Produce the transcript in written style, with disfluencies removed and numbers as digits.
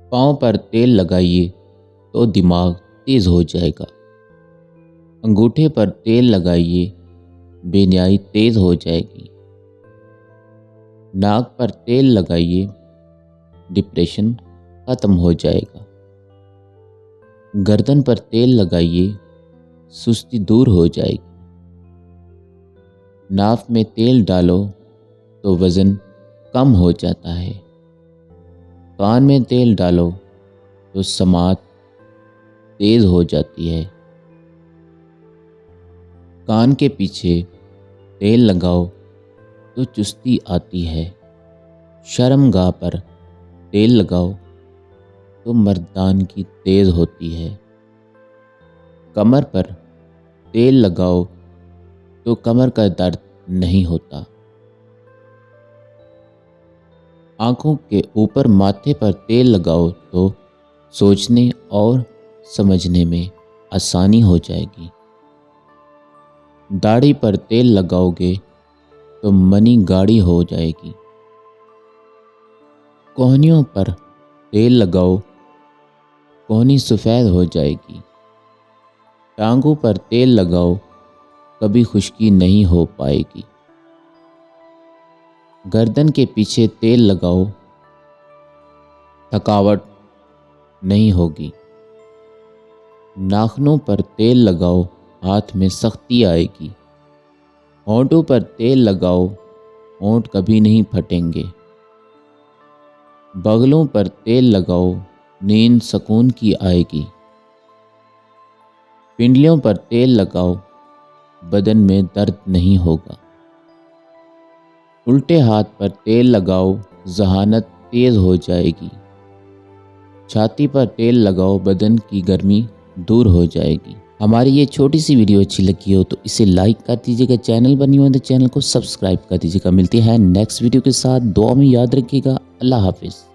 پاؤں پر تیل لگائیے تو دماغ تیز ہو جائے گا۔ انگوٹھے پر تیل لگائیے، بینائی تیز ہو جائے گی۔ ناک پر تیل لگائیے، ڈپریشن ختم ہو جائے گا۔ گردن پر تیل لگائیے، سستی دور ہو جائے گی۔ ناف میں تیل ڈالو تو وزن کم ہو جاتا ہے۔ کان میں تیل ڈالو تو سماعت تیز ہو جاتی ہے۔ کان کے پیچھے تیل لگاؤ تو چستی آتی ہے۔ شرم گاہ پر تیل لگاؤ تو مردانگی تیز ہوتی ہے۔ کمر پر تیل لگاؤ تو کمر کا درد نہیں ہوتا۔ آنکھوں کے اوپر ماتھے پر تیل لگاؤ تو سوچنے اور سمجھنے میں آسانی ہو جائے گی۔ داڑھی پر تیل لگاؤ گے تو منی گاڑی ہو جائے گی۔ کوہنیوں پر تیل لگاؤ، کوہنی سفید ہو جائے گی۔ ٹانگوں پر تیل لگاؤ، کبھی خشکی نہیں ہو پائے گی۔ گردن کے پیچھے تیل لگاؤ، تھکاوٹ نہیں ہوگی۔ ناخنوں پر تیل لگاؤ، ہاتھ میں سختی آئے گی۔ ہونٹوں پر تیل لگاؤ، ہونٹ کبھی نہیں پھٹیں گے۔ بغلوں پر تیل لگاؤ، نیند سکون کی آئے گی۔ پنڈلیوں پر تیل لگاؤ، بدن میں درد نہیں ہوگا۔ الٹے ہاتھ پر تیل لگاؤ، ذہانت تیز ہو جائے گی۔ چھاتی پر تیل لگاؤ، بدن کی گرمی دور ہو جائے گی۔ ہماری یہ چھوٹی سی ویڈیو اچھی لگی ہو تو اسے لائک کر دیجیے گا، چینل بنی ہو تو چینل کو سبسکرائب کر دیجیے گا۔ ملتے ہیں نیکسٹ ویڈیو کے ساتھ، دعا میں یاد رکھیے گا۔ اللہ حافظ۔